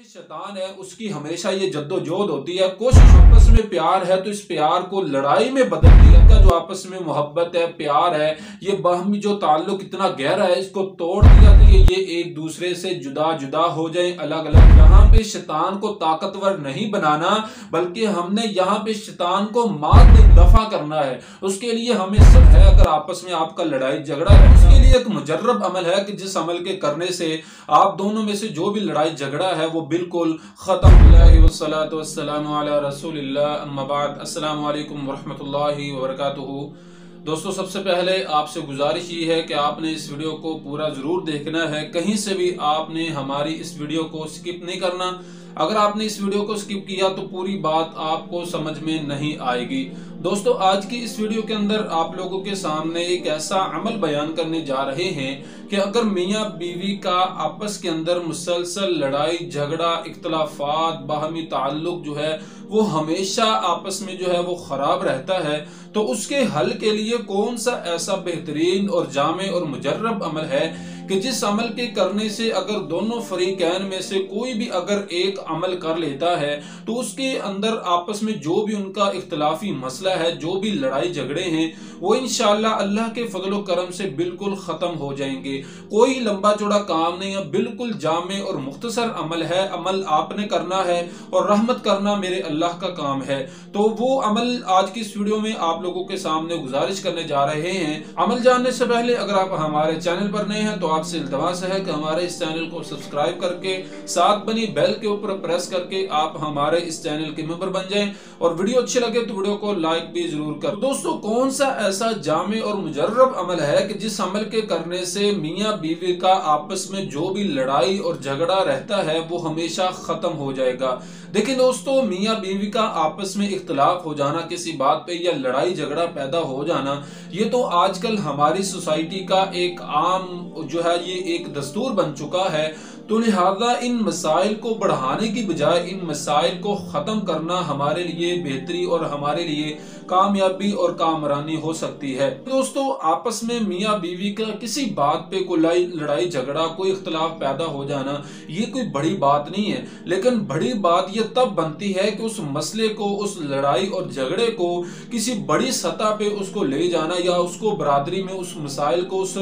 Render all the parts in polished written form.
शैतान है उसकी हमेशा ये जद्दोजहद होती है, कोशिश आपस में प्यार है तो इस प्यार को लड़ाई में बदल दिया का जो आपस में मोहब्बत है, प्यार है, ये बाहमी जो ताल्लुक इतना गहरा है, इसको तोड़ दिया कि ये एक दूसरे से जुदा जुदा हो जाए, अलग अलग। यहाँ पे शैतान को ताकतवर नहीं बनाना बल्कि हमने यहाँ पे शैतान को मार के दफा करना है। उसके लिए हमें सब है, अगर आपस में आपका लड़ाई झगड़ा है उसके लिए एक मुजर्रब अमल है कि जिस अमल के करने से आप दोनों में से जो भी लड़ाई झगड़ा है वो बिल्कुल खत्म हो जाएगी। वस्सलातु वस्सलामु अला रसूलिल्लाह, अम्मा बाद, अस्सलामु अलैकुम वरहमतुल्लाहि वबरकातुहू। दोस्तों, सबसे पहले आपसे गुजारिश ये है कि आपने इस वीडियो को पूरा जरूर देखना है, कहीं से भी आपने हमारी इस वीडियो को स्किप नहीं करना। अगर आपने इस वीडियो को स्किप किया तो पूरी बात आपको समझ में नहीं आएगी। दोस्तों, आज की इस वीडियो के अंदर आप लोगों के सामने एक ऐसा अमल बयान करने जा रहे हैं कि अगर मियाँ बीवी का आपस के अंदर मुसलसल लड़ाई झगड़ा इख्तलाफात बाहमी ताल्लुक जो है वो हमेशा आपस में जो है वो खराब रहता है, तो उसके हल के लिए कौन सा ऐसा बेहतरीन और जामे और मुजर्रब अमल है कि जिस अमल के करने से अगर दोनों फरीकैन में से कोई भी अगर एक अमल कर लेता है तो उसके अंदर आपस में जो भी उनका इख्तलाफी मसला है, जो भी लड़ाई झगड़े हैं, वो इंशाअल्लाह अल्लाह के फजल व करम से बिल्कुल खत्म हो जाएंगे। कोई लंबा चौड़ा काम नहीं है, बिल्कुल जामे और मुख्तसर अमल है। अमल आपने करना है और रहमत करना मेरे अल्लाह का काम है। तो वो अमल आज की इस वीडियो में आप लोगों के सामने गुजारिश करने जा रहे हैं। अमल जानने से पहले अगर आप हमारे चैनल पर नए हैं तो आपसे इल्तमास है कि हमारे इस चैनल को सब्सक्राइब करके साथ बनी बेल के ऊपर प्रेस करके आप हमारे इस चैनल के मेंबर बन जाएं, और वीडियो अच्छी लगे तो वीडियो को लाइक भी जरूर कर। दोस्तों, कौन सा ऐसा जामे और मुजर्रब अमल है कि जिस अमल के करने से मियाँ बीवी का आपस में जो भी लड़ाई और झगड़ा रहता है वो हमेशा खत्म हो जाएगा। देखिए दोस्तों, मियाँ बीवी का आपस में इख्तलाफ हो जाना किसी बात पे या लड़ाई झगड़ा पैदा हो जाना, ये तो आजकल हमारी सोसाइटी का एक आम जो है ये एक दस्तूर बन चुका है। तो लिहाजा इन मसाइल को बढ़ाने की बजाय इन मसाइल को खत्म करना हमारे लिए बेहतरी और हमारे लिए कामयाबी और कामरानी हो सकती है। दोस्तों, आपस में मियाँ बीवी का किसी बात पे कोई लड़ाई झगड़ा कोई इख्तलाफ पैदा हो जाना ये कोई बड़ी बात नहीं है, लेकिन बड़ी बात ये तब बनती है कि उस मसले को, उस लड़ाई और झगड़े को किसी बड़ी सतह पे उसको ले जाना या उसको बरादरी में उस मसाइल को, उस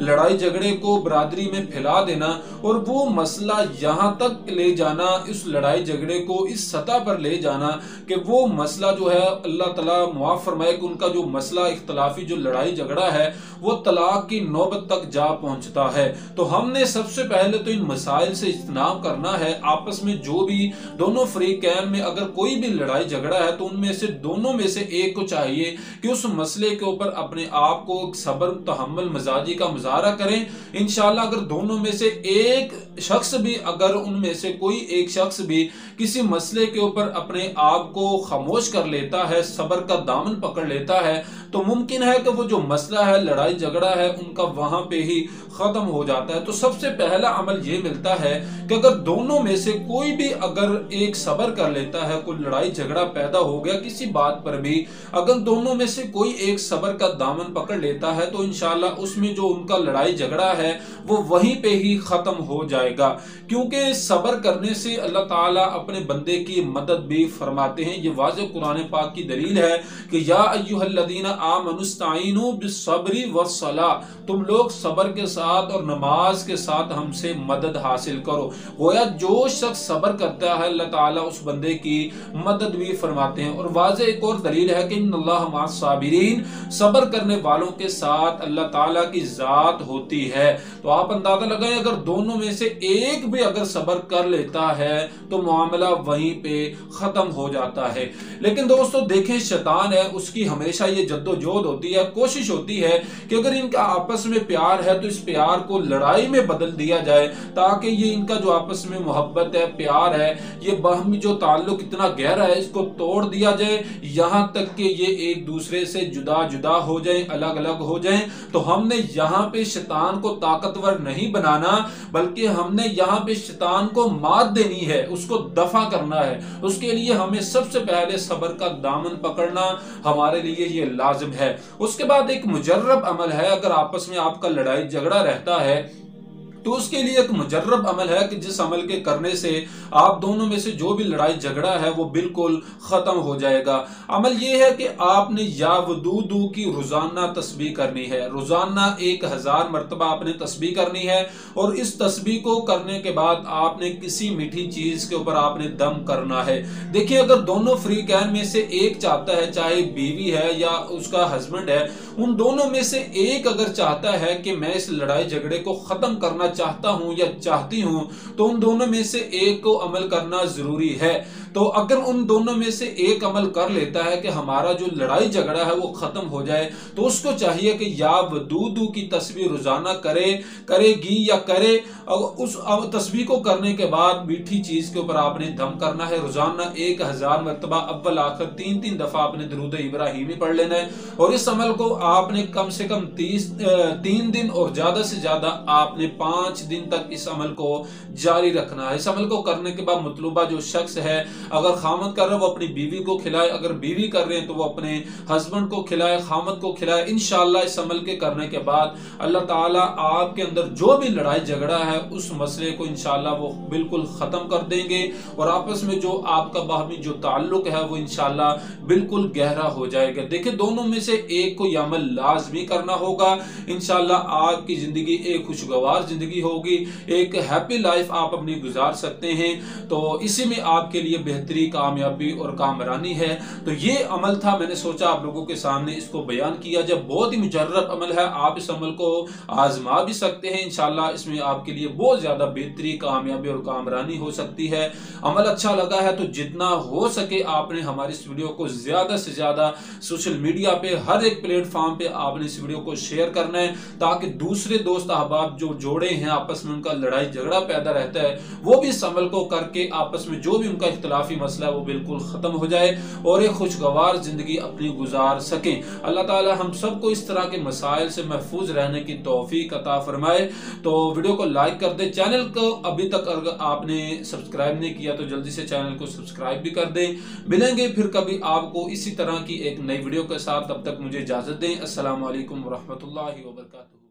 लड़ाई झगड़े को बरादरी में फैला देना और वो मसला यहाँ तक ले जाना, इस लड़ाई झगड़े को इस सतह पर ले जाना कि वो मसला जो है अल्लाह ताला मुआफ फरमाए कि उनका जो मसला इख्तलाफी जो लड़ाई झगड़ा है वो तलाक की नौबत तक जा पहुंचता है। तो हमने सबसे पहले तो इन मसाइल से इज्तनाब करना है। आपस में जो भी दोनों फरीकैन में अगर कोई भी लड़ाई झगड़ा है तो उनमें से दोनों में से एक को चाहिए कि उस मसले के ऊपर अपने आप को सब्र तहम्मुल मजाजी का मुजाहरा करें। इंशाअल्लाह अगर दोनों में से एक शख्स भी, अगर उनमें से कोई एक शख्स भी किसी मसले के ऊपर अपने आप को खामोश कर लेता है, सब्र का दामन पकड़ लेता है, तो मुमकिन है कि वो जो मसला है, लड़ाई झगड़ा है, उनका वहां पे ही खत्म हो जाता है। तो सबसे पहला अमल ये मिलता है कि अगर दोनों में से कोई भी अगर एक सब्र कर लेता है, कोई लड़ाई झगड़ा पैदा हो गया किसी बात पर भी, अगर दोनों में से कोई एक सब्र का दामन पकड़ लेता है तो इंशाअल्लाह उसमें जो उनका लड़ाई झगड़ा है वो वहीं पे ही खत्म हो जाएगा। क्योंकि सब्र करने से अल्लाह ताला अपने बंदे की मदद भी फरमाते हैं। ये वाज़ेह कुरान पाक की दलील है कि या अय्युहल्लज़ीना आमनुस्ताइनु बिस्सब्रि वस्सलाह, तुम लोग सब्र के साथ और नमाज के साथ हमसे मदद हासिल करो। गोया जो शख्स सब्र करता है अल्लाह ताला उस बंदे की मदद भी फरमाते हैं। और वाज़ेह एक और दलील है कि इन्नल्लाह मअस साबिरीन, सब्र करने वालों के साथ अल्लाह ताला की जात होती है। तो आप अंदाजा लगाएं, अगर दोनों में से एक भी अगर सब्र कर लेता है तो मामला वहीं पे खत्म हो जाता है। लेकिन दोस्तों देखें, शैतान है उसकी हमेशा ये जद्दोजहद होती है, कोशिश होती है कि अगर इनका आपस में प्यार है तो इस प्यार को लड़ाई में बदल दिया जाए, ताकि ये इनका जो आपस में मोहब्बत है, प्यार है, ये बाहमी जो ताल्लुक इतना गहरा है इसको तोड़ दिया जाए, यहाँ तक कि ये एक दूसरे से जुदा जुदा हो जाए, अलग अलग हो जाए। तो हमने यहाँ पे शैतान को ताकतवर नहीं बनाना बल्कि हमने यहाँ पे शैतान को मात देनी है, उसको दफा करना है। उसके लिए हमें सबसे पहले सब्र का दामन पकड़ना हमारे लिए ये लाजिम है। उसके बाद एक मुजर्रब अमल है, अगर आपस में आपका लड़ाई झगड़ा रहता है तो उसके लिए एक मुजर्रब अमल है कि जिस अमल के करने से आप दोनों में से जो भी लड़ाई झगड़ा है वो बिल्कुल खत्म हो जाएगा। अमल ये है कि आपने या वदूदू की रोजाना तस्बीह करनी है। रोजाना 1000 मरतबा आपने तस्बीह करनी है और इस तस्बीह को करने के बाद आपने किसी मीठी चीज के ऊपर आपने दम करना है। देखिए, अगर दोनों फ्रीकैन में से एक चाहता है, चाहे बीवी है या उसका हस्बैंड है, उन दोनों में से एक अगर चाहता है कि मैं इस लड़ाई झगड़े को खत्म करना चाहता हूं या चाहती हूं, तो उन दोनों में से एक को अमल करना जरूरी है। तो अगर उन दोनों में से एक अमल कर लेता है कि हमारा जो लड़ाई झगड़ा है वो खत्म हो जाए, तो उसको चाहिए कि या वदूदू की तस्बीह रोजाना करेगी या करे। उस तस्बीह को करने के बाद मीठी चीज के ऊपर आपने दम करना है। रोजाना 1000 मरतबा अव्वल आखिर 3-3 दफा आपने दरूद इब्राहिमी पढ़ लेना है और इस अमल को आपने कम से कम 3 दिन और ज्यादा से ज्यादा आपने 5 दिन तक इस अमल को जारी रखना है। इस अमल को करने के बाद मतलूबा जो शख्स है, अगर खामद कर रहे हैं वो अपनी बीवी को खिलाए, अगर बीवी कर रहे हैं तो वो अपने हस्बैंड को खिलाए, खामद को खिलाए। इंशाअल्लाह इस अमल के करने के बाद अल्लाह ताला आपके अंदर जो भी लड़ाई झगड़ा है उस मसले को इंशाअल्लाह वो बिल्कुल खत्म कर देंगे और आपस में जो आपका बाहमी जो ताल्लुक है वो इंशाअल्लाह बिल्कुल गहरा हो जाएगा। देखिए, दोनों में से एक को यह अमल लाजमी करना होगा। इंशाअल्लाह आपकी जिंदगी एक खुशगवार जिंदगी होगी, एक हैप्पी लाइफ आप अपनी गुजार सकते हैं। तो इसी में आपके लिए बेहतरी, कामयाबी और कामरानी है। तो ये अमल था, मैंने सोचा आप लोगों के सामने इसको बयान किया जाए। बहुत ही मुजर्रब अमल है, आप इस अमल को आजमा भी सकते हैं। इंशाअल्लाह इसमें आपके लिए बहुत ज्यादा बेहतरी, कामयाबी और कामरानी हो सकती है। अमल अच्छा लगा है तो जितना हो सके आपने हमारी इस वीडियो को ज्यादा से ज्यादा सोशल मीडिया पे हर एक प्लेटफॉर्म पे आपने इस वीडियो को शेयर करना है, ताकि दूसरे दोस्त अहबाब जो जोड़े हैं आपस में उनका लड़ाई झगड़ा पैदा रहता है वो भी इस अमल को करके आपस में जो भी उनका इख्तिलाफी मसला है वो बिल्कुल खत्म हो जाए और एक खुशगवार जिंदगी अपनी गुजार सकें। अल्लाह ताला हम सबको इस तरह के मसाइल से महफूज रहने की तौफीक अता फरमाए। तो वीडियो को लाइक कर दे, चैनल को अभी तक अगर आपने सब्सक्राइब नहीं किया तो जल्दी से चैनल को सब्सक्राइब भी कर दें। मिलेंगे फिर कभी आपको इसी तरह की एक नई वीडियो के साथ, तब तक मुझे इजाजत दें। अस्सलाम वालेकुम व रहमतुल्लाहि व बरकातुहू।